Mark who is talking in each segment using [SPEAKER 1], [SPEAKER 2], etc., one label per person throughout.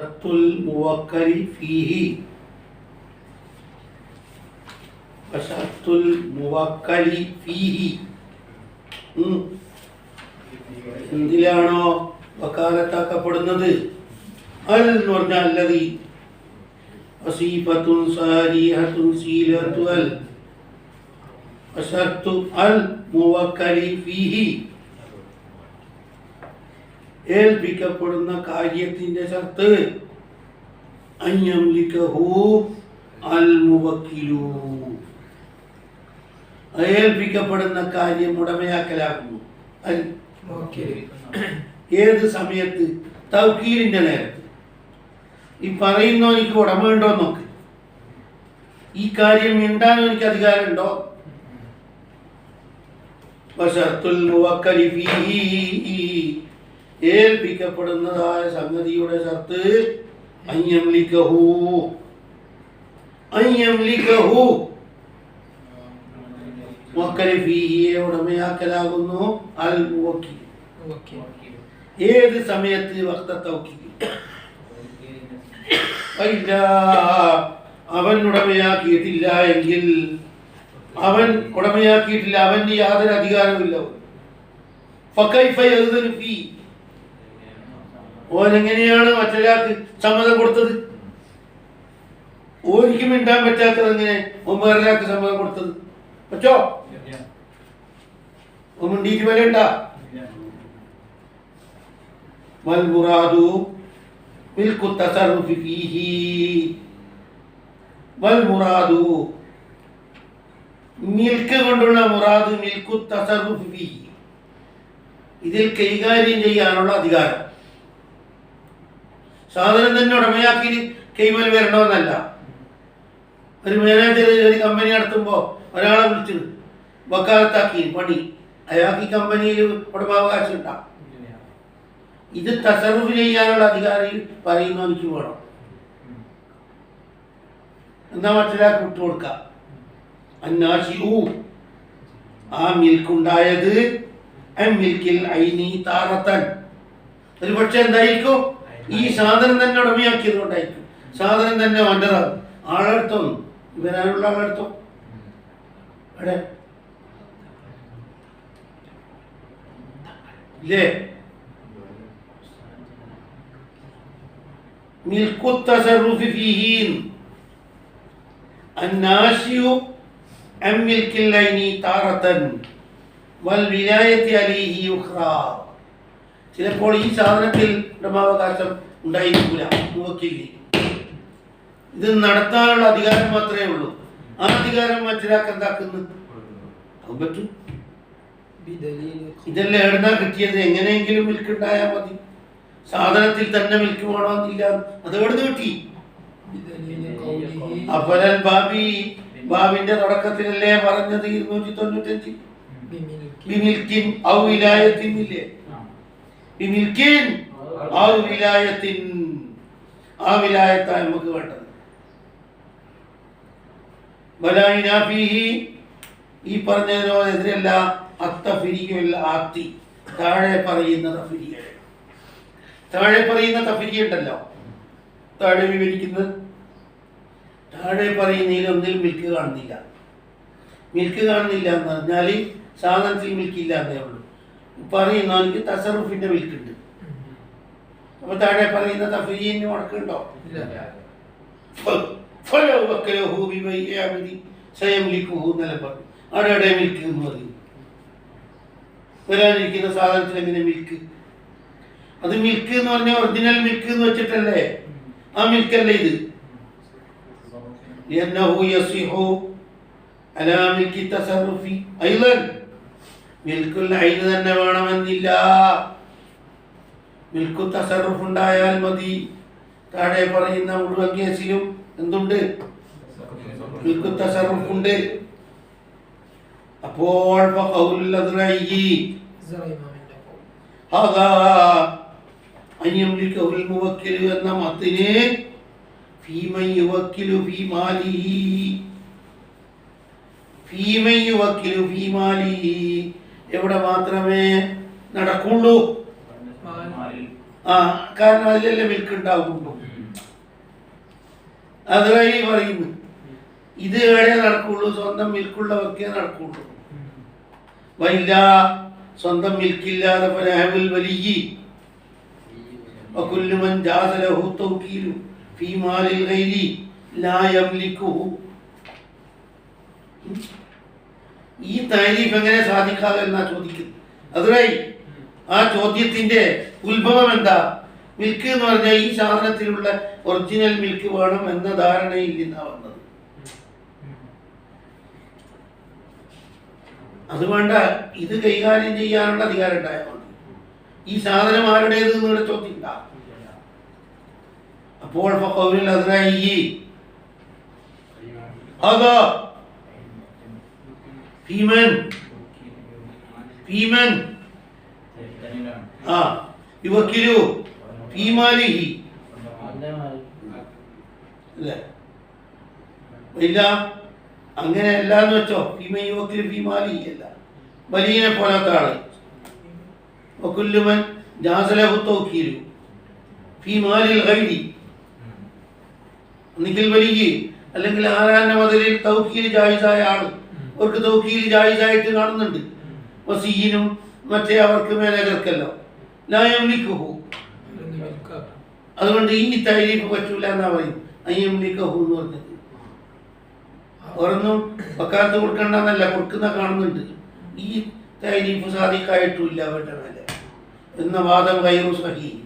[SPEAKER 1] ഷർത്തുൽ മുവക്കലി ഫീഹി ഷർത്തുൽ മുവക്കലി ഫീഹി എന്തിലാണോ വക്കാലത്താക്കപ്പെടുന്നത് അൽ എന്ന് പറഞ്ഞാൽ അല്ലദീ വസീഫത്തുൻ സാരിഹത്തുൻ സീലത്തു അൽ വശർത്തു അൽ മുവക്കലി ഫീഹി ഏൽപ്പിക്കപ്പെടുന്ന കാര്യത്തിന്റെ ഷർത്ത് അൻ യംലികഹു അൽ മുവക്കിലു ഏൽപ്പിക്കപ്പെടുന്ന കാര്യം ഉടമയാക്കലാകുന്നു. ഏത് സമയത്ത്? തൗക്കീലിന്റെ നേരത്ത്. ഈ പറയുന്നോ എനിക്ക് ഉടമ ഉണ്ടോ നോക്ക്, ഈ കാര്യം മിണ്ടാനോ എനിക്ക് അധികാരമുണ്ടോ? വശർത്തുൽ മുവക്കലി ഫീഹി ഏൽപ്പിക്കപ്പെടുന്നതായ സംഗതിയുടെ ഷർത്ത് അൻ യംലികഹു മുവക്കലി ഫീഹിയെ ഉടമയാക്കലാകുന്നു അൽ മുവക്കിൽ. ഏത് സമയത്ത്? വഖ്ത തൗക്കീൽ. അവൻ ഉടമയാക്കിയിട്ടില്ല എങ്കിൽ, അവൻ ഉടമയാക്കിയിട്ടില്ല, അവന് യാതൊരു അധികാരമില്ല. ഫകൈഫ യഅ്ദനു ഫീ, ഓൻ എങ്ങനെയാണ് മറ്റൊരാൾക്ക് സമ്മതം കൊടുത്തത്? ഓനിക്ക് മിണ്ടാൻ പറ്റാത്തത് എങ്ങനെ ഓൻ വേറൊരാൾക്ക് സമ്മതം കൊടുത്തത്? പറ്റോ? ഓൻ മിണ്ടിയിട്ട് വരണ്ട. വൽ മുറാദു മിൽക്കു തസറുഫി ഫീഹി, വൽ മുറാദു മിൽക്ക് കൊണ്ടുള്ള മുറാദ് മിൽക്കു തസറുഫി ഫീഹി, ഇതിൽ കൈകാര്യം ചെയ്യാനുള്ള അധികാരം. സാധനം തന്നെ ഉടമയാക്കി കൈമൽ വരണമെന്നല്ല. ഒരു മാനേജർ ഒരു കമ്പനി നടത്തുമ്പോൾ ഒരാളെ വിളിച്ചു വക്കാലത്താക്കി പണി, അയാൾക്ക് ഈ കമ്പനിയിൽ ഉടമാവകാശം ഉണ്ടാവും. ഇത് തസറുഫ് ചെയ്യാനുള്ള അധികാരി പറയുന്ന എനിക്ക് വേണം, എന്നാ മറ്റൊരാൾക്ക് വിട്ടുകൊടുക്കാം. അന്നാശിഉ, ആ മിൽക്കുണ്ടായത് മിൽക്കിൽ ഐനി താറത്തൻ, ഒരു പക്ഷെ എന്തായിരിക്കും ഈ സാധനം തന്നെ ഉടമയാക്കിയത് കൊണ്ടായിരിക്കും. സാധനം തന്നെ വണ്ടറാകും. ആളെടുത്തോ, ഇവരാനുള്ള ആളെടുത്തോ അവിടെ ഇല്ലേ? മിൽക്കു തസറുഫി ഫീഹി അന്നാശിഉ അൻ മിൽക്കിൽ ഐനി താറത്തൻ വൽ വിലായത്തി അലൈഹി ഉഖ്റാ. ചിലപ്പോൾ ഈ സാധനത്തിൽ ഉടമാവകാശം ഉണ്ടായിരിക്കില്ല മുവക്കിലിന്. ഇത് നടത്താനുള്ള അധികാരം മാത്രമേ ഉള്ളൂ. ആ അധികാരം മറ്റൊരാൾക്ക് എന്താക്കുന്നു? അത് പറ്റും. ഇതെല്ലാം എവിടുന്നാ കിട്ടിയത്? എങ്ങനെയെങ്കിലും മിൽക്ക് ഉണ്ടായാൽ മതി. സാധനത്തിൽ തന്നെ മിൽക്ക് വേണമെന്നില്ല. അത് എവിടുന്ന് കിട്ടി? അഫലൽ ബാബി, ബാബിന്റെ തുടക്കത്തിലല്ലേ പറഞ്ഞത് 295 ബിമിൽക്കിൻ ഔ വിലായത്തിൻ ഇല്ലേ? ബിമിൽക്കിൻ ഔ വിലായത്തിൻ, ആ വിലായത്താണ് നമുക്ക് വേണ്ടത്. വലായിനാ ഫീഹി, ഈ പറഞ്ഞതിനോ എതിരല്ല. അത്തഫിരിയല്ല ആത്തി, താഴെ പറയുന്ന തഫിരിയ. താഴെ പറയുന്ന തഫിരിയ ഉണ്ടല്ലോ, താഴെ വിവരിക്കുന്നത്. താഴെ പറയുന്നതിലൊന്നിൽ മിൽക്ക് കാണുന്നില്ല. മിൽക്ക് കാണുന്നില്ല എന്ന് പറഞ്ഞാൽ സാധനത്തിൽ മിൽക്കില്ല എന്നേ ഉള്ളൂ. പറയുന്ന എനിക്ക് തസറുഫിന്റെ മിൽക്കുണ്ട്. അപ്പൊ താഴെ പറയുന്ന തഫ്രീന് മുടക്കുണ്ടോ? അവിടെ മിൽക്ക് എന്ന് പറയും. വരാനിരിക്കുന്ന സാധനത്തിൽ എങ്ങനെ മിൽക്ക്? അത് മിൽക്ക് എന്ന് പറഞ്ഞാൽ ഒറിജിനൽ മിൽക്ക് എന്ന് വെച്ചിട്ടല്ലേ, ആ മിൽക്കല്ലേ ഇത്. മിൽക്കുൽ ഐന് തന്നെ വേണമെന്നില്ല, മിൽക്കു തസറുഫ് ഉണ്ടായാൽ മതി. താഴെ പറയുന്ന മുഴുവൻ കേസിലും എന്തുണ്ട്? മിൽക്കു തസറുഫ് ഉണ്ട്. അപ്പോൾ എന്ന മത്തിന് എവിടെ മാത്രമേ നടക്കുള്ളൂ? ആ കാരണം അതിലല്ലേ മിൽക്ക് ഉണ്ടാകുള്ളൂ. അതുവഴി പറയുന്നു ഇത് എവിടെ നടക്കുള്ളൂ, സ്വന്തം മിൽക്കുള്ളവർക്കേ നടക്കുള്ളൂ. വൈല സ്വന്തം മിൽക്കില്ലാതെ വലിയ وكل من جاز له توكيل في مال الغير لا يملكه. ഈ താരീഫ് എങ്ങനെ സാധിക്കാതെ എന്നാ ചോദിക്കുന്നത്. അതുവഴി ആ ചോദ്യത്തിന്റെ ഉത്ഭവം എന്താ? മിൽക്ക് എന്ന് പറഞ്ഞാൽ ഈ സാധനത്തിലുള്ള ഒറിജിനൽ മിൽക്ക് വേണം എന്ന ധാരണയിൽ നിന്നാ വന്നത്. അതുകൊണ്ട് ഇത് കൈകാര്യം ചെയ്യാനുള്ള അധികാരം ഉണ്ടായാൽ മതി. ഈ സാധനം ആരുടേത് എന്നുള്ള ചോദ്യം ഉണ്ടാകും. അപ്പോൾ അങ്ങനെയല്ല എന്ന് വെച്ചോ. അല്ല വലിയനെ പോലത്തെ ആള് വകുല്ലുമൻ ജാസലഹു തൗക്കീലു ഫീ മാലിൽ ഗൈരി, ഒന്നുകിൽ വലിയ അല്ലെങ്കിൽ ആരാന്റെ മുതലിൽ തൗക്കീൽ ജായിസായ ആള്, അവർക്ക് തൗക്കീൽ ജായിസായിട്ട് കാണുന്നുണ്ട്. വസീനും മറ്റേ അവർക്ക് മേനേജർക്കല്ലോ ലാ യംലിക്കുഹു. അതുകൊണ്ട് ഈ തൈരീഫ് പറ്റൂല എന്നാ പറയും. അയ്യംലിക്കഹു എന്ന് പറഞ്ഞത് ഓരോന്നും വക്കാലത്ത് കൊടുക്കണ്ടെന്നല്ല, കൊടുക്കുന്ന കാണുന്നുണ്ട്. ഈ തൈരീഫ് സാധിക്കായിട്ടില്ല അവരുടെ മേലെ എന്ന വാദം ഗൈറു സഹീഹ്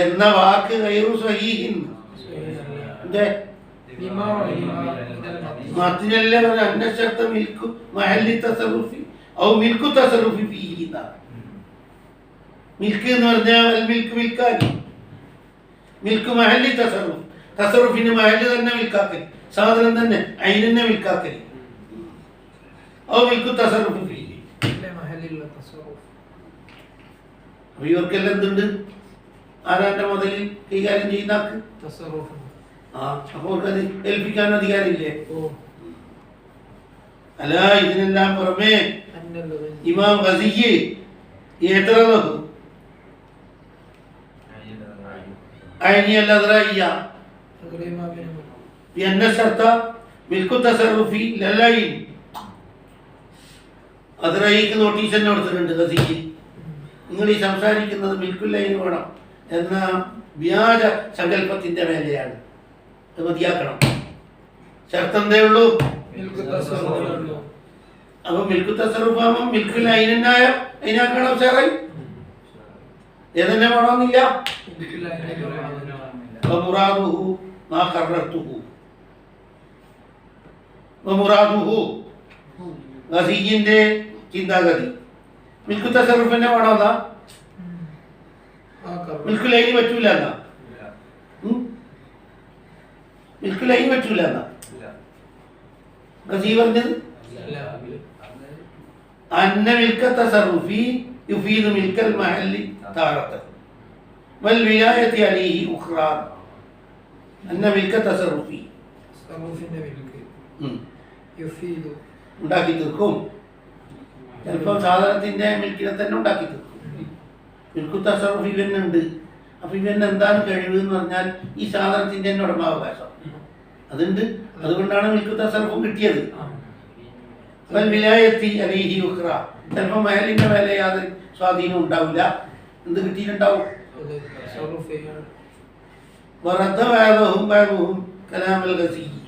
[SPEAKER 1] എന്ന വാക്ക് ഗൈറു സഹീഹിൻ മത്തിനല്ലേ പറഞ്ഞ അന്നശർത്ത മിൽക്കു മഹല്ലി തസറുഫി ഔ മിൽക്കു തസറുഫി ഫീഹി എന്നാണ്. മിൽക്ക് എന്ന് പറഞ്ഞാൽ മിൽക്ക് മിൽക്കാനി, മിൽക്ക് മഹല്ലി തസറുഫ്, തസറുഫിന് മഹല്ല് തന്നെ മിൽക്കാക്കൽ, സാധനം തന്നെ അതിനെ മിൽക്കാക്കൽ. ഔ മിൽക്കു തസറുഫി ഫീഹി. ഇവർക്കെല്ലാം എന്തുണ്ട്? ആരാന്റെ മുതലിൽ കൈകാര്യം ചെയ്യുന്ന അപ്പൊ അവർക്കത് ഏൽപ്പിക്കാൻ അധികാരമില്ലേ? അല്ല ഇതിനെല്ലാം പുറമെ ഇമാം ഗസിയ്യ് എതറഹു ഐനി അൽ-അദ്റഇയ്യ ബിഅന്ന ശർത മിൽക്കു തസറുഫി ലലൈൻ. അദ്റഇയ്ക്ക് നോട്ടീസ് തന്നെ കൊടുത്തിട്ടുണ്ട് ഗസിയ്യ്, നിങ്ങൾ ഈ സംസാരിക്കുന്നത് മിൽക്കുല്ലൈന് വേണം എന്ന വ്യാജ സങ്കല്പത്തിന്റെ മേലെയാണ്. അത് മതിയാക്കണം. ഷർത്തന്തേ ഉള്ളൂ. അപ്പൊ മിൽക്കു തസറുഫാകുമ്പോൾ മിൽക്കുൽ ലൈനായ അതിനാക്കണം സാറായി ഏതന്നെ വേണമെന്നില്ല. ഗസിയ്യിന്റെ ചിന്താഗതി മിൽക്കു തസറുഫ് തന്നെ വേണമെന്നാ, മിൽക്ക് ലൈന് പറ്റൂല എന്നാ, മിൽക്ക് ലൈൻ പറ്റൂല എന്നാ ഗസി പറഞ്ഞത്. അന്ന മിൽക തസറുഫി യുഫീദു മിൽക്കൽ മഹല്ലി താറത്തൻ വൽ വിലായത്തി അലൈഹി ഉഖ്റാ. അന്ന മിൽക തസറുഫി ഉണ്ടാക്കി തീർക്കും. ചിലപ്പോൾ സാധനത്തിന്റെ മിൽക്കിനെ തന്നെ ഉണ്ടാക്കി തീർക്കും. മിൽക്കു തസറുഫ് ഇവനുണ്ട്. അപ്പൊ ഇവൻ എന്താണ് കഴിവ് എന്ന് പറഞ്ഞാൽ ഈ സാധനത്തിന്റെ തന്നെ ഉടമാവകാശം അതുണ്ട്. അതുകൊണ്ടാണ് മിൽക്കു തസറുഫും കിട്ടിയത്. വിലായത്തി അലൈഹി ഉഖ്റ. ചിലപ്പോൾ മഹലിന്റെ മേലെ യാതൊരു സ്വാധീനം ഉണ്ടാവില്ല. എന്ത് കിട്ടിയിട്ടുണ്ടാവും? വറദ്ദ ബഅദുഹും ബഅദുഹും കലാമൽ ഗസിയ്യ്.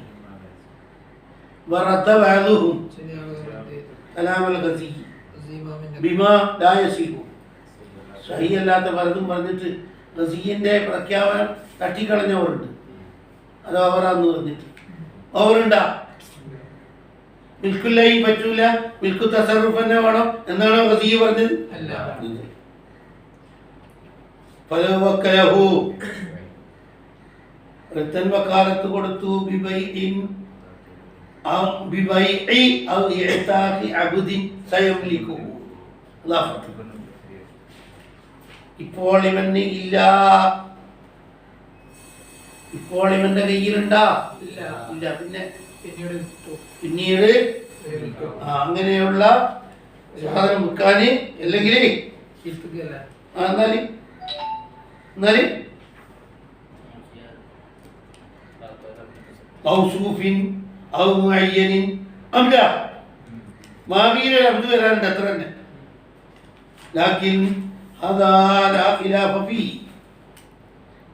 [SPEAKER 1] വറദ്ദ ബഅദുഹും കലാമൽ ഗസിയ്യ് ബിമാ ലാ യസിഹു. സഹിയല്ലാത്ത പലതും പറഞ്ഞിട്ട് ഗസിയ്യിന്റെ പ്രഖ്യാപനം തട്ടിക്കളഞ്ഞവരുണ്ട്. അത് ഓവറാന്ന് പറഞ്ഞിട്ട് ഓവറുണ്ടാ. മിൽക്കുൽ ലൈൻ പറ്റൂല, മിൽക്കു തസറുഫ് തന്നെ വേണം എന്നാണോ ഗസിയ്യ് പറഞ്ഞത്? ഫലവക്കലഹു ഒരുത്തൻ വക്കാലത്ത് കൊടുത്തു ബിബൈഇൻ ഔ ബിബൈഇ ഔ ഇഅതാഖി അബ്ദിൻ സയംലികുഹു. ഇപ്പോൾ ഇവന് ഇല്ല, ഇപ്പോൾ ഇവന്റെ കയ്യിലുണ്ടാ ഇല്ല, പിന്നെ പിന്നീട് അങ്ങനെയുള്ള സാധനം വിൽക്കാന് അല്ലെങ്കിൽ എന്നാല് എന്നാല് മൗസൂഫിൻ ഔ മുഅയ്യനിൻ അംല മാവിയിൽ ഒരു അബ്ദു വരാനുണ്ട് അത്ര തന്നെ. ലാക്കിൻ ഹദാ ലാ ഖിലാഫ ഫീ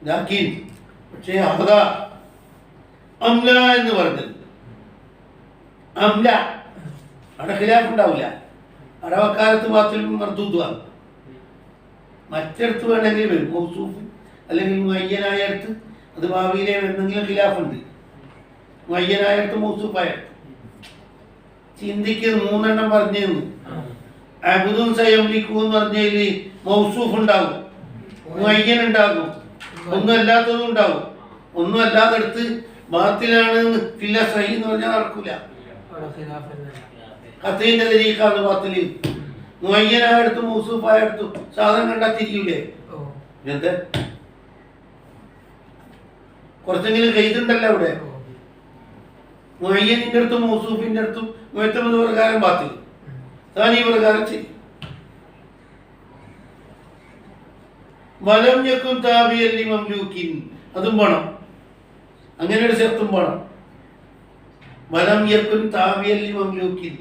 [SPEAKER 1] ലാക്കിൻ പക്ഷേ ഹദാ അംല എന്ന് പറഞ്ഞത് അംല അവിടെ ഖിലാഫ് ഉണ്ടാവില്ല. അവിടെ വക്കാലത്ത് ബാത്തിൽ മർദൂദാണ്. മറ്റിടത്ത് വേണമെങ്കിൽ വരും മൗസൂഫ് അല്ലെങ്കിൽ മുഅയ്യനായ അടുത്ത് അത് ഭാവിയിലെ എന്തെങ്കിലും ഖിലാഫുണ്ട്. മുഅയ്യനായ അടുത്ത് മൗസൂഫായ ചിന്തിക്ക് 3 എണ്ണം പറഞ്ഞിരുന്നു. അബ്ദുൻ സയംലിക്കു എന്ന് പറഞ്ഞതിൽ മൗസൂഫ് ഉണ്ടാകും, മുഅയ്യൻ ഉണ്ടാകും, ഒന്നും അല്ലാത്തതും ഉണ്ടാകും. ഒന്നും അല്ലാത്തടുത്ത് ബാത്തിലാണ് ഫില്ല സഹി എന്ന് പറഞ്ഞാൽ നടക്കൂല. ഖത്തീന്റെ തരീഖാണ് ബാത്തില്. മുഅയ്യനായടുത്ത് മൗസൂഫായടുത്ത് സാധനം കണ്ടാ തിരിയൂലേ? എന്താ കുറച്ചെങ്കിലും കൈതുണ്ടല്ലോ അവിടെ. മുഅയ്യനിന്റെ അടുത്തും മൗസൂഫിന്റെ അടുത്തും മുഅത്തമദ് പ്രകാരം ബാത്തിൽ, സാനി പ്രകാരം ശരി. വലം യകുൻ താബിയൻ ലിമംലൂകിൻ അതും വേണം. അങ്ങനെ ഒരു ശർത്തും വേണം. വലം യകുൻ താബിയൻ ലിമംലൂകിൻ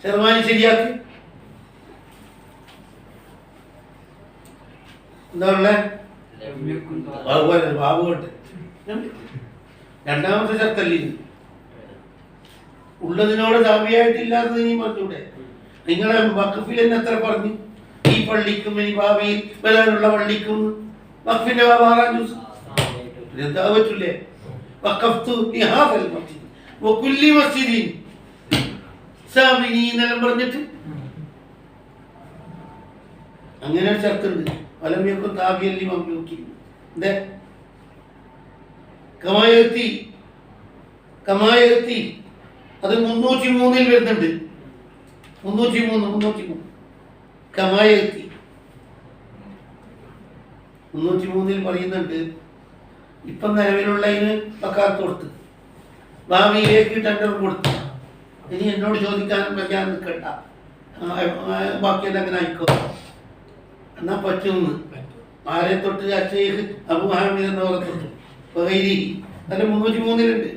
[SPEAKER 1] ശർമാനി ശരിയാക്കി. എന്താ ഉള്ളേ? ബാബുണ്ട്. രണ്ടാമത്തെ ശർത്തല്ലേ ഉള്ളതിനോട് താബിയായിട്ടില്ലാത്തത് ഇനി പറഞ്ഞൂടെ? നിങ്ങളെ വഖഫിൽ തന്നെ എത്ര പറഞ്ഞു? ഈ പള്ളിക്കും ഇനി ഭാവിയിൽ വരാനുള്ള പള്ളിക്കും വഖഫിന്റെ എന്താ പറ്റൂലേ? വഖഫ്തു ലിഹാദൽ മസ്ജിദ് വകുല്ലി മസ്ജിദിൻ സാമിനി എന്നെല്ലാം പറഞ്ഞിട്ട് അങ്ങനെ ഒരു ശർത്തുണ്ട്. വലം യകുൻ താബിയൻ ലിമംലൂകിൻ എന്തേ കമായത്തി അത് 303 വരുന്നുണ്ട്. 303 കമായത്തി 303 പറയുന്നുണ്ട്. ഇപ്പം നിലവിലുള്ളതിന് വക്കാലത്ത് കൊടുത്ത് ഭാവിയിലേക്ക് ടെൻഡർ കൊടുത്തു. ഇനി എന്നോട് ചോദിക്കാനും വയ്ക്കാൻ നിൽക്കണ്ട, ബാക്കിയെല്ലാം അങ്ങനെ ആയിക്കോ എന്നാ പറ്റുമെന്ന്. ആരെ തൊട്ട് അഷേഖ് അബു ഹാമിദ് എന്നവരെ തൊട്ട് അതിന്റെ 303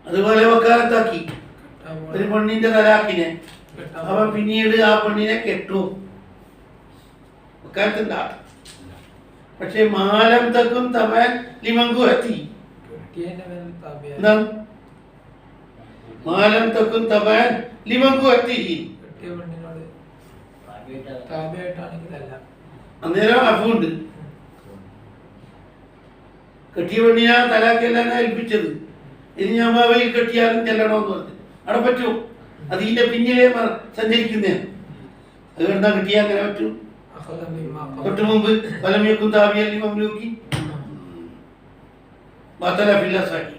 [SPEAKER 1] അതുപോലെ വക്കാലത്താക്കി ഒരു പെണ്ണിന്റെ തലാഖിനെ അവൻ പിന്നീട് ആ പെണ്ണിനെ കെട്ടു. വക്കാലത്തുണ്ട. പക്ഷെ മാലം തക്കും തമാൻ ലിമങ്കു എത്തി മാലം തക്കും തമാൻ ലിമങ്കു എത്തി അന്നേരം അഫുണ്ട്. കെട്ടിയ പെണ്ണിനാ തലാഖെല്ലാം ഏൽപ്പിച്ചത്. ഇനി ഞാൻ ഭാവിയിൽ കെട്ടിയാലും ചെല്ലണമെന്ന് പറഞ്ഞു. അവിടെ പറ്റൂ. അത് ഇതിന്റെ പിന്നിലെ സഞ്ചരിക്കുന്നേ. അത് എന്താ കെട്ടിയാ അങ്ങനെ പറ്റൂ? തൊട്ട് മുമ്പ് വലം യകുൻ താബിയൻ ലിമംലൂകിൻ ബതല ഫിൽ അസ്ഹി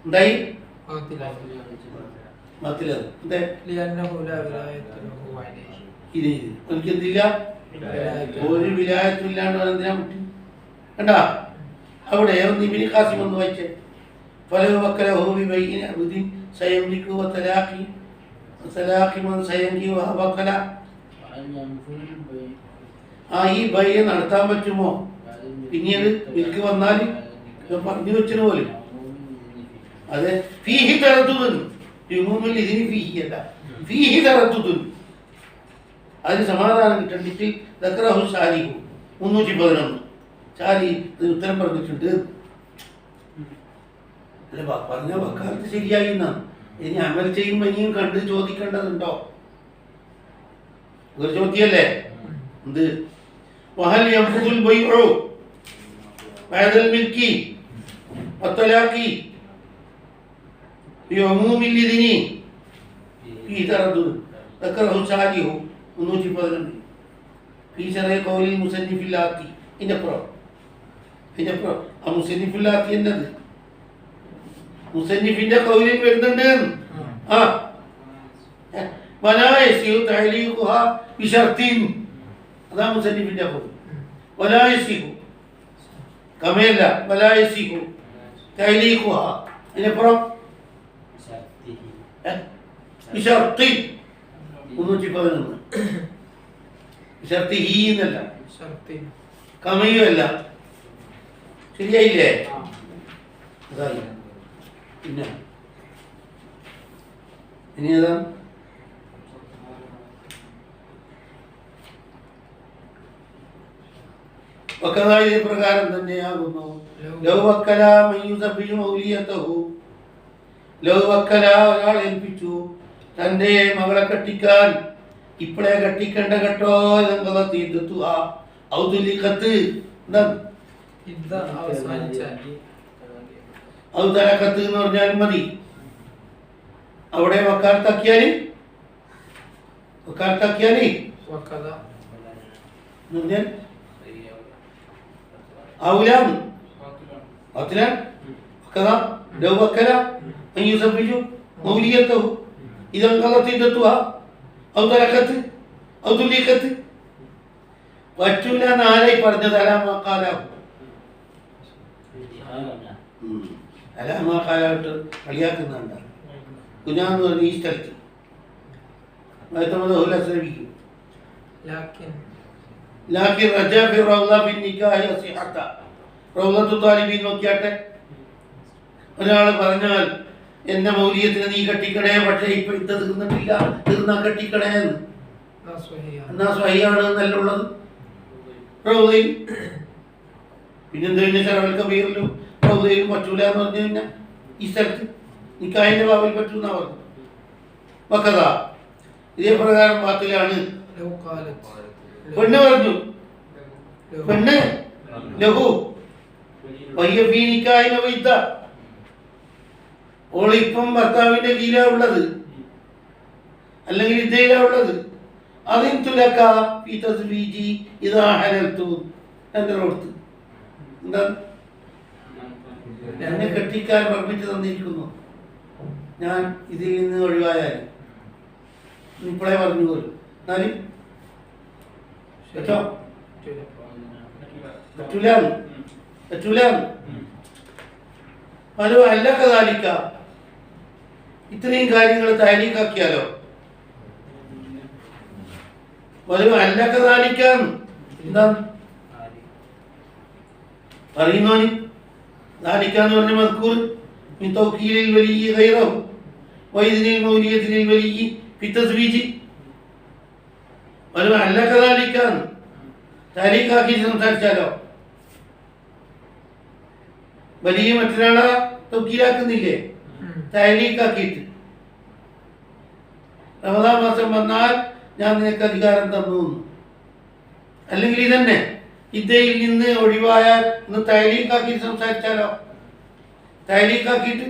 [SPEAKER 1] എന്തായി? എനിക്കെന്തില്ല ഒരു വിലായത്തും ഇല്ലാണ്ട് എന്തിനാ പറ്റും? കണ്ടാ അവിടെ ഇബ്നു ഖാസിം ഒന്ന് വായിച്ചേ. ഫലഹു വക്കലഹു ബിബൈഇൻ അബ്ദിൻ സയംലികു വതലാഖി വതലാഖി മൻ സയംകി വഹബക്കല. ഈ ബൈ നടത്താൻ പറ്റുമോ? പിന്നീട് മിൽക്ക് വന്നാൽ പറഞ്ഞു വെച്ചത് പോലെ അതെ. ഫീഹി തറദ്ദുദുൻ യുമുമിൽ ഇതിന് ഫീഹി അല്ല, ഫീഹി തറദ്ദുദുൻ അതിന് സമാധാനം കിട്ടണമെങ്കിൽ ദക്റഹു ശാരിഹു 311 ശാരി ഉത്തരം പറഞ്ഞിട്ടുണ്ട്. അല്ല പറഞ്ഞ വക്കാലത്ത് ശരിയായി എന്നാണ്. ഇനി അമൽ ചെയ്യുമ്പോൾ ഇനിയും കണ്ട് ചോദിക്കേണ്ടതുണ്ടോ? ഒരു ചോദ്യമല്ലേ എന്ത്? വഹൽ യംഫുദുൽ ബൈഉ ബഅദൽ മിൽക്കി വത്തലാഖി في عموم الإذن في تردد ذكره الشارح 311 في شرح قول المصنف الآتي ഇതിനപ്പുറം ആ മുസന്നിഫുൽ ആത്തി എന്നത് മുസന്നിഫിന്റെ കൗലിൽ വരുന്നുണ്ട്. ആ വലാ യസിഹു തഅലീഖുഹാ ബിശർത്തിൻ അതാ മുസന്നിഫിന്റെ കൗൽ. വലാ യസിഹു കമയല്ല വലാ യസിഹു തഅലീഖുഹാ അതിനപ്പുറം ബിശർത്തി 311 ബിശർത്തി ഹി എന്നല്ല കമയുമല്ല. ശരിയായില്ലേ? അതായി. പിന്നെ ഇനി ഏതാ? വക്കദാഇ പ്രകാരം തന്നെയാകുന്നു. ലൗ വക്കല മയ്യുസബ്ബിഹു മൗലിയതഹു, ലൗ വക്കല ഒരാൾ ഏൽപ്പിച്ചു തന്റെ മകളെ കെട്ടിക്കാൻ, ഇപ്പോഴേ കെട്ടിക്കണ്ട കേട്ടോ, ഔതുലിഖത്ത് ഔതലഖത്ത് എന്ന് പറഞ്ഞാലും മതി. അവിടെ വക്കാലത്താക്കിയാല് ഔലാന്ന് വക്കല ലൗ വക്കല മയ്യുസബ്ബിഹു മൗലിയതഹു إذا انقضت عدتها أو تركت أو طلقت പറ്റൂല എന്നാരായി പറഞ്ഞത്? അലാമാക്കാലായിട്ട് കളിയാക്കുന്നുണ്ട്. കുഞ്ഞാന്ന് പറഞ്ഞ ഈ സ്ഥലത്ത് ശ്രമിക്കും. നോക്കിയാട്ടെ, ഒരാൾ പറഞ്ഞാൽ എന്റെ മൗലിയത്തിന് നീ കെട്ടിക്കണേ, പക്ഷെ ഇപ്പൊ ഇത് തീർന്നിട്ടില്ല, തീർന്നാ കെട്ടിക്കണേ എന്നാ സ്വഹിയാണ് എന്നല്ല ഉള്ളത്. റൗദയിൽ പിന്നെന്താ ശരവൽ കബീറിലും റൗദയിലും പറ്റൂല എന്ന് പറഞ്ഞു കഴിഞ്ഞാൽ ഈ സ്ഥലത്ത് നിക്കാഹിന്റെ ബാബിൽ പറ്റൂന്നാ പറഞ്ഞു. വക്കത ഇതേ പ്രകാരം ബാത്തിലാണ്. പെണ്ണ് പറഞ്ഞു, പെണ്ണ് ലഹു വയ്യ ഫീ നിക്കാഹിന വൈദ്ദ, ഓളിപ്പം ഭർത്താവിന്റെ കീഴിലാ ഉള്ളത്, അല്ലെങ്കിൽ ഇതയിലാ ഉള്ളത്. അതിൻ തുലക ഫീ തസ്ബീജി ഇദാ ഹലൽതു, എന്റെ ഓർത്ത് എന്താ എന്നെ കെട്ടിക്കാൻ പെർമിറ്റ് തന്നിരിക്കുന്നു, ഞാൻ ഇതിൽ നിന്ന് ഒഴിവായാൽ ഇപ്പോഴേ പറഞ്ഞു പോലും. എന്നാലും കേട്ടോ പറ്റൂല. പല അല്ല കദാലിക്ക, ഇത്രയും കാര്യങ്ങൾ താരീഖാക്കിയാലോ? വരും അല്ല കദാലിക്കാന്ന് എന്താണ് പറയുന്നോന്? ദാലിക്കാന്ന് പറഞ്ഞ മദ്കൂർ മിൻ തൗക്കീലിൽ വലിയ്യി ഗൈറഹു വഇദ്നിൽ മൗലിയത്തിൽ വലിയ്യി ഫി തസ്ബീജി. വരും അല്ല കദാലിക്കാന്ന് താരീഖാക്കി സംസാരിച്ചാലോ? വലിയ മറ്റൊരാളെ തൗക്കീലാക്കുന്നില്ലേ താരീഖാക്കിയിട്ട്? റമദാൻ മാസം വന്നാൽ ഞാൻ നിനക്ക് അധികാരം തന്നു, അല്ലെങ്കിൽ ഇതന്നെ ഇതയിൽ നിന്ന് ഒഴിവായാൽ ഒന്ന് താരീഖാക്കി സംസാരിച്ചാലോ? താരീഖാക്കിയിട്ട്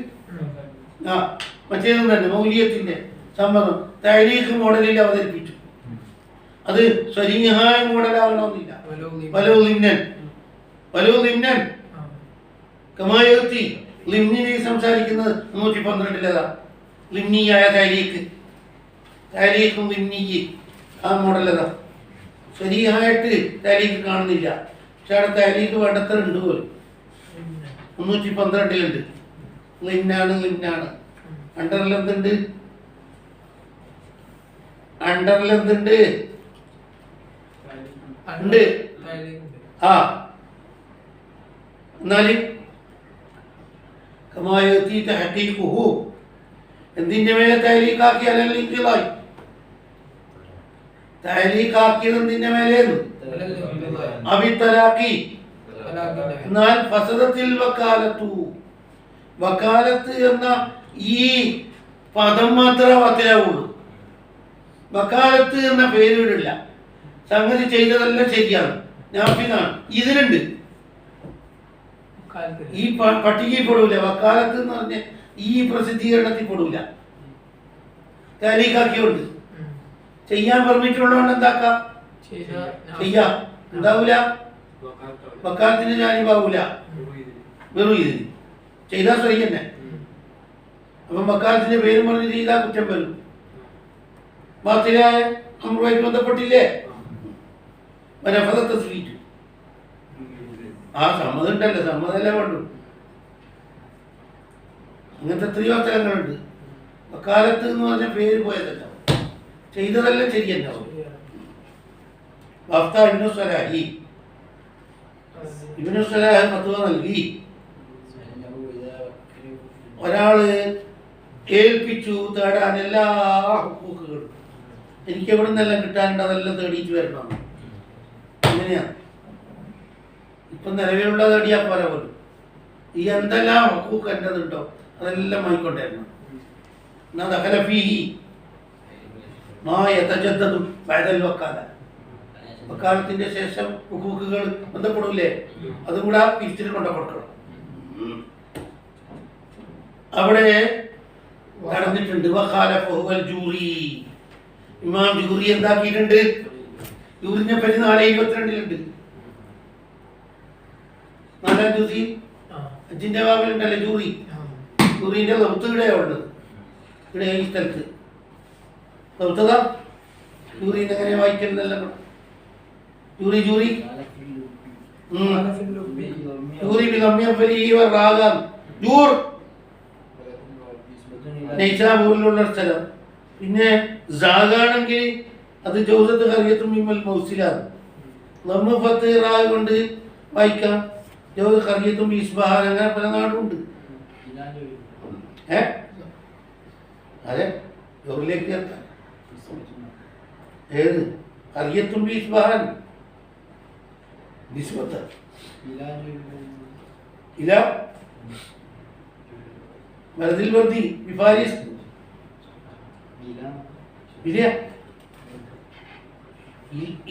[SPEAKER 1] മറ്റേതും തന്നെ മൗലിയത്തിന്റെ സമ്മതം താരീഖ് മോഡലിൽ അവതരിപ്പിച്ചു. അത് സ്വരീഹായ മോഡലാകണമെന്നില്ല. വലോ കമായത്തി ലിംനിനെ സംസാരിക്കുന്നത് 112 ലിംനിയായ താരീഖും ലിംനിക്ക് ആ മോഡലതാ. ശരിയായിട്ട് താരീഖ് കാണുന്നില്ല, പക്ഷെ അവിടെ താരീഖ് വേണ്ടത്ര ഉണ്ട് പോലും. 312 ലിംനാണ്. അണ്ടറിലെന്തുണ്ട്? ഉണ്ട്. ആ എന്നാലും കമായത്തി തഹഖീഖുഹു, എന്തിന്റെ മേലെ താരീഖാക്കിയാലല്ല ഇൻഖിലായി? താരീഖാക്കിയത് എന്തിന്റെ മേലെന്ന്? അബിത്തലാഖി. എന്നാൽ ഫസദത്തിൽ വക്കാലത്തു, വക്കാലത്ത് എന്ന ഈ പദം മാത്രമേ വാത്തിലാവുള്ളൂ. വക്കാലത്ത് എന്ന പേരിടില്ല. സംഗതി ചെയ്തതെല്ലാം ശരിയാണ്, നാഫിദാണ്, ഇതിലുണ്ട്. ഈ പട്ടികയിൽ പെടൂല. വക്കാലത്ത് എന്ന് പറഞ്ഞ ഈ പ്രസിദ്ധീകരണത്തിൽ പെടൂല. താരീഖാക്കിയുണ്ട്. ചെയ്യാൻ പെർമിറ്റ് ഉള്ളതുകൊണ്ട് എന്താക്കാം? ചെയ്യാം. എന്താവൂല? വക്കാലത്തിന് ജാനിബാവൂല, വെറും ഇതിന് ചെയ്താൽ സ്വയം തന്നെ. അപ്പം വക്കാലത്തിന്റെ പേരും പറഞ്ഞ് ചെയ്താൽ കുറ്റം വരും. ബാത്തിലായ നമ്മളുമായിട്ട് ബന്ധപ്പെട്ടില്ലേ? ആ സമ്മതം ഉണ്ടല്ലോ, സമ്മതമല്ലേ വേണ്ടു. അങ്ങനത്തെ എത്രയോ സ്ഥലങ്ങളുണ്ട്. വക്കാലത്ത് എന്ന് പറഞ്ഞ പേര് പോയതല്ല, ചെയ്തതെല്ലാം ശരിയല്ല. വഫ്ത ഇബ്നു സലാഹി ഫത്വ നൽകി. ഒരാള് ഏൽപ്പിച്ചു തേടാൻ എല്ലാ ഹുക്കൂക്കുകളും, എനിക്ക് എവിടെ നിന്നെല്ലാം കിട്ടാനുണ്ട് അതെല്ലാം തേടിയിട്ട് വരണം. അങ്ങനെയാണ് ഇപ്പം നിലവിലുള്ള തേടിയാ പോലെ പോലും. ഈ എന്തെല്ലാം ഹുക്കൂക്ക് എൻ്റെതുണ്ടോ അതെല്ലാം വാങ്ങിക്കൊണ്ടിരണം. എന്നാ ദഖല ഫീഹി മാ യതജദ്ദദു ബഅദൽ വക്കാല. വക്കാലത്തിന്റെ ശേഷം ഹുക്കൂക്കുകൾ ബന്ധപ്പെടൂലേ, അതും കൂടെ തിരിച്ചിട്ട് കൊണ്ടു കൊടുക്കണം. അവിടെ നടന്നിട്ടുണ്ട്. വഖാലഫഹുൽ ജൂറി, ഇമാം ജൂറി എന്താക്കിയിട്ടുണ്ട്? ജൂറിനെ പറ്റി 4:22 4-ാം ജൂസി അജിന്റെ ബാബിലുണ്ടല്ലേ ജൂറി. ജൂറിന്റെ ലൗത്ത് ഇവിടെയാണ് ഉള്ളത്, ഇവിടെ ഈ സ്ഥലത്ത് ലൗത്തതാ. ജൂറിന്റെ എങ്ങനെ വായിക്കുന്നല്ല ജൂറി ജൂറി ജൂറി റാഗം ജൂർ നൈസാബൂരിലുള്ള സ്ഥലം. പിന്നെ സാഗാണെങ്കിൽ അത് ജൗസത്ത് ഖറിയത്തും മിമ്മൽ മൗസിലാണ്. നമ്മ ഫത്ത് റാഗ് കൊണ്ട് വായിക്കാം. ജൗസ് ഖറിയത്തും ഇസ്ബഹാൻ, അങ്ങനെ പല നാടുണ്ട്. അതെ ജോറിലേക്ക് ചേർക്കാം. ഏത് ഖറിയത്തും ഇസ്ബഹാൻ നിസ്ബത്ത് ഇല മരദിൽ വർദ്ധി വിഫാരിസ് ഇല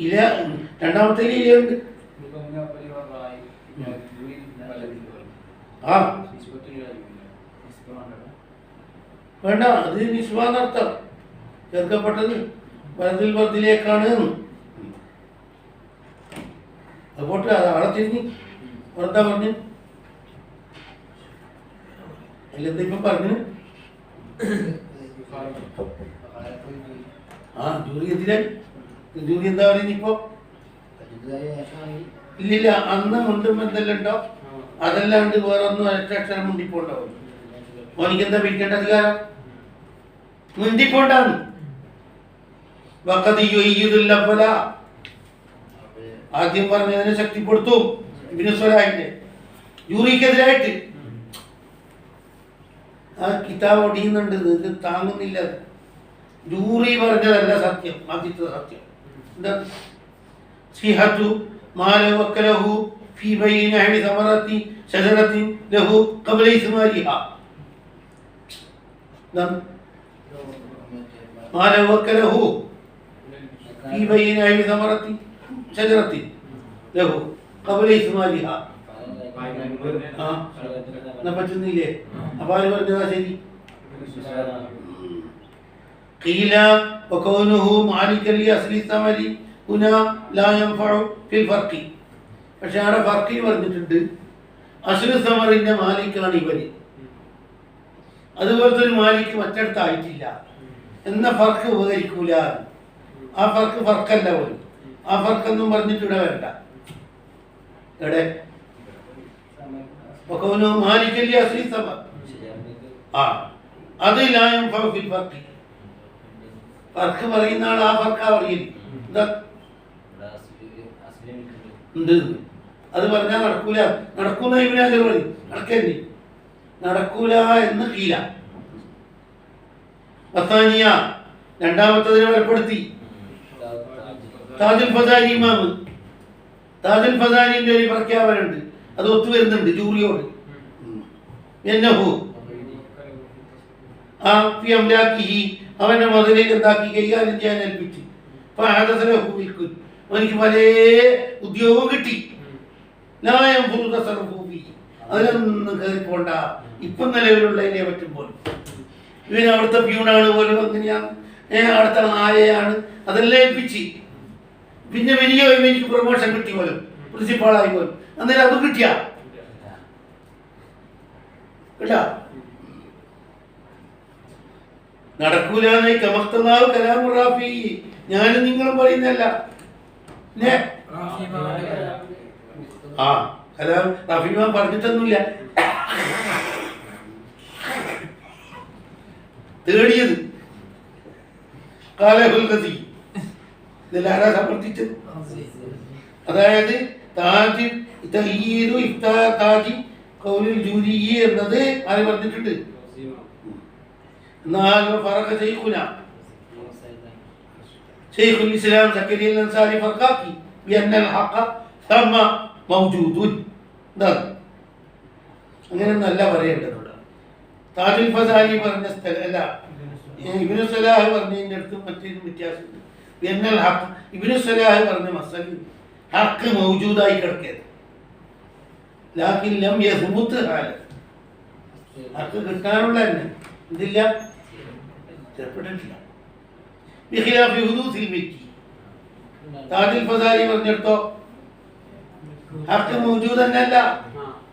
[SPEAKER 1] ഇല രണ്ടാമത്തെ ഇലയുണ്ട്. ആ വേണ്ട, അത് നിസ്ബാന്നർത്ഥം ചേർക്കപ്പെട്ടത് മരദിൽ വർദ്ധിലേക്കാണ്. അതുപോട്ടെ, അത് ആളെ തിരിഞ്ഞ് എന്താ പറഞ്ഞു? അതിലെന്താ ഇപ്പം പറഞ്ഞു? ആ ജൂറി എതിരായി. ജൂറി എന്താ പറയുന്നത് ഇപ്പൊ? ഇല്ലില്ല, അന്ന് മുണ്ടും എന്തെല്ലാം ഉണ്ടോ അതല്ലാണ്ട് വേറെ ഒന്നും ഒറ്റക്ഷരം മുണ്ടിപ്പോണ്ടാവും. ഓനിക്ക് എന്താ പിടിക്കേണ്ട അധികാരം? മുണ്ടിപ്പോണ്ടാണ്. ആദ്യം പറഞ്ഞതിനെ ശക്തിപ്പെടുത്തും ഇബ്നു സലാഹിന്റെ ജൂറിക്കെതിരായിട്ട്. ആ കിതാബ് ഒടിയുന്നുണ്ട്, ഇത് താങ്ങുന്നില്ല. ജൂറി പറഞ്ഞതല്ല സത്യം, ആദ്യത്തെ സത്യം എന്താ? സിഹത്തു മാല വക്കലഹു ഫീ ബൈന അഹ്ലി സമറത്തി ശജറത്തിൻ ലഹു ഖബ്ല ഇസ്മാലിഹ. മാല വക്കലഹു ഫീ ബൈന അഹ്ലി സമറത്തി ശജറത്തിൻ ലഹു ഖബ്ല ഇസ്മാലിഹ. പറ്റുന്നില്ലേ? അപ്പൊ ആര് പറഞ്ഞതാ ശരി? ഖീല വകൗനുഹു മാലികൻ ലി അസ്ലി സമരി ഹുനാ ലാ യൻഫഉ ഫിൽ ഫർഖി. പക്ഷെ അവിടെ ഫർഖി പറഞ്ഞിട്ടുണ്ട്, അസ്ലു സമറിന്റെ മാലിക്കാണ് ഇവര്. അതുപോലത്തെ ഒരു മാലിക്ക് മറ്റിടത്തായിട്ടില്ല എന്ന ഫർക്ക് ഉപകരിക്കൂല. ആ ഫർക്ക് ഫർക്കല്ല പോലും. ആ ഫർക്കൊന്നും പറഞ്ഞിട്ട് ഇവിടെ വരണ്ട. എവിടെ മാലിക്കല്ലേ അസ്ലി സമർ? ആ അത് ലായം ഫിൽ ഫർഖി. ഫർക്ക് പറയുന്ന ആൾ ആ ഫർക്കാ പറയില്ല. എന്താ ഉണ്ട്? അത് പറഞ്ഞാൽ നടക്കൂല. നടക്കൂല ഇവനെ പറയും, നടക്കല്ലേ, നടക്കൂല എന്ന് കീല. അസാനിയ രണ്ടാമത്തതിനെ ഏർപ്പെടുത്തി. താജുൽ ഫസാരി ഇമാമ്, താജുൽ ഫസാരിന്റെ ഒരു പ്രഖ്യാപനമുണ്ട്, അത് ഒത്തുവരുന്നുണ്ട് ജൂറിയോട്. എന്നഹു ആ ഫി അംലാക്കിഹി, അവന്റെ മുതലേക്ക് എന്താക്കി കൈകാര്യം ചെയ്യാൻ ഏൽപ്പിച്ചു. അവനിക്ക് പല ഉദ്യോഗവും കിട്ടി. അതിലൊന്നും കയറിപ്പോണ്ട. ഇപ്പം നിലവിലുള്ളതിനെ പറ്റും പോലും. ഇവന് അവിടുത്തെ പ്യൂണാണ് പോലും, അങ്ങനെയാണ്, അവിടുത്തെ ആയയാണ്, അതെല്ലാം ഏൽപ്പിച്ച്. പിന്നെ വലിയ എനിക്ക് പ്രൊമോഷൻ കിട്ടി പോലും, പ്രിൻസിപ്പാളായി പോലും. അന്നേരം അത് കിട്ടിയ കേട്ടാ നടക്കൂലെന്ന് കമക്തനാവ് കലാമുറാഫി. ഞാനും നിങ്ങളും പറയുന്നല്ല. ആ കലാം റഫീമാൻ പറഞ്ഞിട്ടൊന്നുമില്ല. തേടിയത്. കാലഹുൽ ഗസി ഇതിലാരാ സമർത്ഥിച്ചത്? അതായത് താജ് തഹീദു ഇഫ്താ താജി ഖൗലുൽ ജൂരി എന്നത് ആര് പറഞ്ഞിട്ടുണ്ട്? എന്നാൽ ഫറഖ ശൈഖുന ശൈഖുൽ ഇസ്ലാം സക്കരിയ അൻസാരി ഫർഖാക്കി ബിഅന്നൽ ഹഖ തമ്മ മൗജൂദുൻ. അങ്ങനെ നല്ല പറയേണ്ടത്. താജുൽ ഫസാലി പറഞ്ഞ സ്ഥലമല്ല, ഇബ്നു സലാഹ് പറഞ്ഞതിൻ്റെ അടുത്ത് മറ്റൊരു വ്യത്യാസമുണ്ട്. ബിഅന്നൽ ഹഖ ഇബ്നു സലാഹ് പറഞ്ഞ മസല ഹഖ് മൗജൂദായി കിടക്കരുത്, ലാകിൻ ലം യസ്ബുത് ഹാല ഹഖ് കിട്ടാനുള്ള തന്നെ ഇതില്ല, സ്ഥിരപ്പെട്ടിട്ടില്ല. ബിഖിലാഫി ഹുദൂസിൽ മിൽക്കി താജുൽ ഫസാലി പറഞ്ഞെടുത്തോ ഹഖ് മൗജൂദ് തന്നെയല്ല,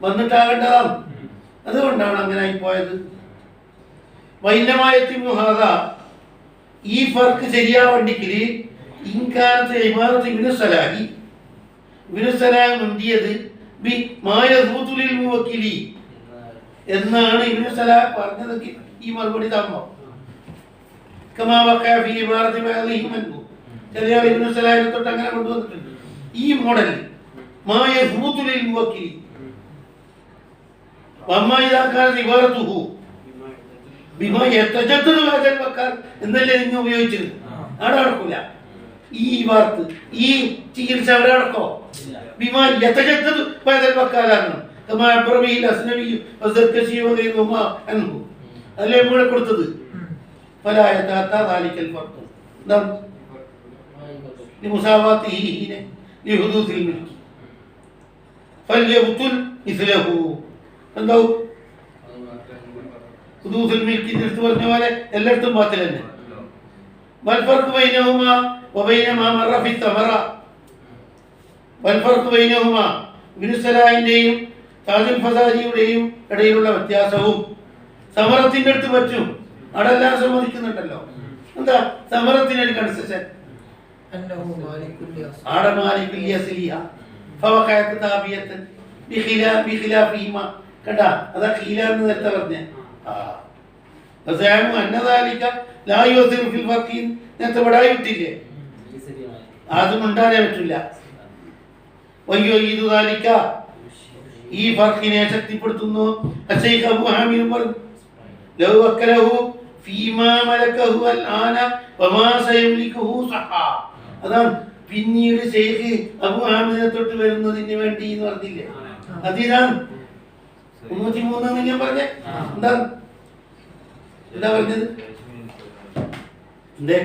[SPEAKER 1] വന്നിട്ടാകേണ്ടതാണ്. അതുകൊണ്ടാണ് അങ്ങനെ ആയിപ്പോയത്. വൈന്നമായത്തിമുഹാദ ഈ ഫർക്ക് ശരിയാവണ്ടെങ്കിൽ ഇൻകാനത്തെ ഇമാരത്ത് ഇബ്നു സലാഹി ഇബ്നു സലാഹ് മുന്തിയത് ബി മായസൂതുലിൽ മുവക്കിലി എന്നാണ് ഇബ്നു സലാഹ് പറഞ്ഞതെങ്കിൽ ഈ മറുപടി താമോ കമാ വഖഅ ഫീ ഇമാരത്തി ബഅദിഹി മൻഹു. ചില ഇബ്നു സലാഹിനെ തൊട്ട് അങ്ങനെ കൊണ്ടുവന്നിട്ടുണ്ട് ഈ മോഡൽ മായസൂതുലിൽ മുവക്കിലി. വമ്മ ഇദാ കാന ഇബാറത്തുഹു ബിമാ യതജദ്ദദു ഹദൽ വഖാർ എന്നല്ലേ നിങ്ങൾ ഉപയോഗിച്ചത്? അവിടെ നടക്കൂല. ഈ വാർത്ത ഈ ചികിത്സ അവിടെ നടക്കോ? ബിമാ യതജദ്ദദു ഹദൽ വഖാറാണ് കമാ അബ്റബിൽ അസ്നവി വസർകശി വഗൈറുഹുമാ അൻഹു അല്ലേ നമ്മൾ കൊടുത്തത്. ഫലാ യതഅത്ത ദാലികൽ ഫർഖ് ദം ലിമുസാവാതിഹി ലിഹുദൂസിൽ മിൽക്കി ഫൽയബ്തുൽ മിസ്ലഹു. എന്താവും ഹുദൂസുൽ മിൽക്കി എടുത്തു പറഞ്ഞ പോലെ എല്ലായിടത്തും ബാത്തിൽ തന്നെ. വൽഫർഖ് ബൈനഹുമാ വബൈന മാ മറ ഫി തമറ. വൽഫർഖ് ബൈനഹുമാ ഇബ്നു സലാഹിന്റെയും താജുൽ ഫസാലിയുടെയും ഇടയിലുള്ള വ്യത്യാസവും സമറത്തിന്റെ അടുത്ത് പറ്റും. അവിടെ എല്ലാം സമ്മതിക്കുന്നുണ്ടല്ലോ. എന്താ സമറത്തിനൊരു കൺസെഷൻ? ആടെ മാലിക്കുൽ യസ്ലിഹ ഫവഖഅത താബിയത്ത് ബിഖിലാഫിഹിമ. കണ്ടാ അതാ ഖീല എന്ന് നേരത്തെ പറഞ്ഞേ. നേരത്തെ പടായി വിട്ടില്ലേ? അതും ഉണ്ടാനേ പറ്റില്ല. ഈ ഫർഖിനെ ശക്തിപ്പെടുത്തുന്നു. അതാണ് പിന്നീട് ശൈഖ് അബൂ ഹാമിദിനെ തൊട്ട് വരുന്നതിന് വേണ്ടി എന്ന് പറഞ്ഞില്ലേ? അതിതാണ് 303 ഞാൻ പറഞ്ഞേ. എന്താ പറഞ്ഞത്? എന്തേ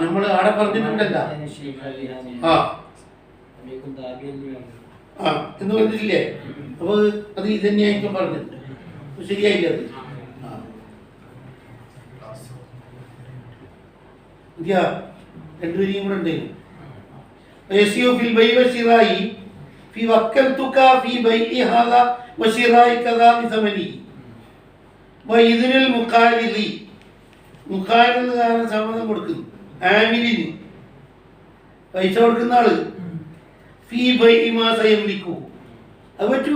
[SPEAKER 1] നമ്മൾ ആടെ പറഞ്ഞിട്ടുണ്ടല്ലോ എന്ന് പറഞ്ഞിട്ടില്ലേ? അപ്പൊ അത് ഇതന്നെയായിരിക്കും പറഞ്ഞത്. ശരിയായില്ല അത്. രണ്ടുപേരെയും കൂടെ ഉണ്ടായിരുന്നു. في وكلتك في بيع هذا وشراء كذا بثمنه وإذن المقارض മുഖാരിദുകാരൻ സമ്മതം കൊടുക്കുന്നു. ആമിലിന് പൈസ കൊടുക്കുന്ന ആള് ഫീ ബൈഇ മാ സയംലിക്കു. അത് പറ്റൂ.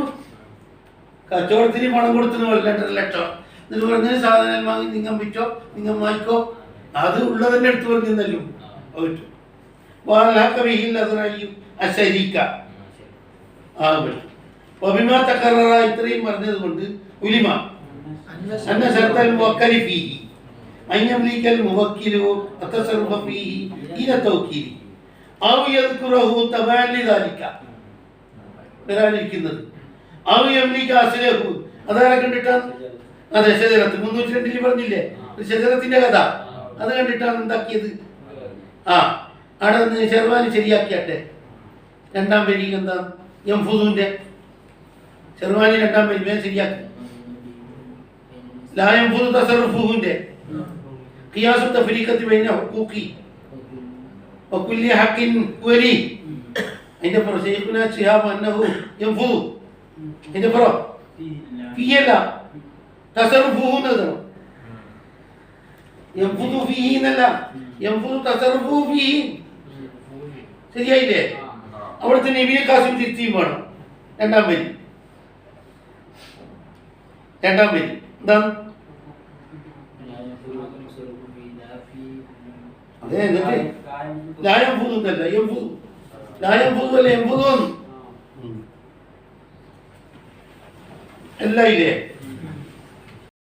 [SPEAKER 1] കച്ചവടത്തിന് പണം കൊടുത്തിന് 2.5 ലക്ഷം എന്നിട്ട് പറഞ്ഞ സാധനം വാങ്ങി നിങ്ങൾ വിറ്റോ നിങ്ങൾ വാങ്ങിക്കോ, അത് ഉള്ളതിൻ്റെ അടുത്ത് പറഞ്ഞല്ലോ പറ്റും. അശരീക്ക ഇത്രയും പറഞ്ഞത് കൊണ്ട് ഉലിമ അന്ന ശർത്തൽ മുവക്കലി ഫീഹി അയ്യംലിക്കൽ മുവക്കിലു അത്തസറുഫ ഫീഹി ഇല തൗക്കീൽ ഔ യദ്കുറഹു തബഅൻ ലിദാലിക വരാനിരിക്കുന്നത് ഔ യംലിക അസ്ലഹു. അതാരെ കണ്ടിട്ടാണ്? അതെ, ശജറത്ത് 302 പറഞ്ഞില്ലേ ശജറത്തിന്റെ കഥ. അത് കണ്ടിട്ടാണ് എന്താക്കിയത്. അവിടെ നിന്ന് ഷെർവാനി ശരിയാക്കിയാട്ടെ. രണ്ടാം വരിയിൽ എന്താ? യംഫുദുന്റെ ഷെർവാനി രണ്ടാം വരി വേഗം ശരിയാക്കി. ലാ യംഫുദു തസറുഫുഹുന്റെ ഖിയാസു തഫരീഖത്തി ബൈന ഹുഖൂഖി വകുല്ലി ഹഖിൻ വലി. അതിന്റെ പുറം ശൈഖുന ശിഹാബ് അന്നഹു യംഫുദു. അതിന്റെ പുറം ഫീയല്ല തസറുഫുഹു എന്നതാണ്. യംഫുദു ഫീഹി എന്നല്ല, യംഫുദു തസറുഫുഹു ഫീഹി. ശരിയായില്ലേ? അവിടുത്തെ നബിയെ കാസിം തിരുത്തിയും വേണം. രണ്ടാം വരി എന്താണ് അതെ എന്നിട്ട് ലായം പൂന്നല്ല ലായം പൂന്നല്ല എമ്പുതോന്നു എല്ലാം ഇല്ലേ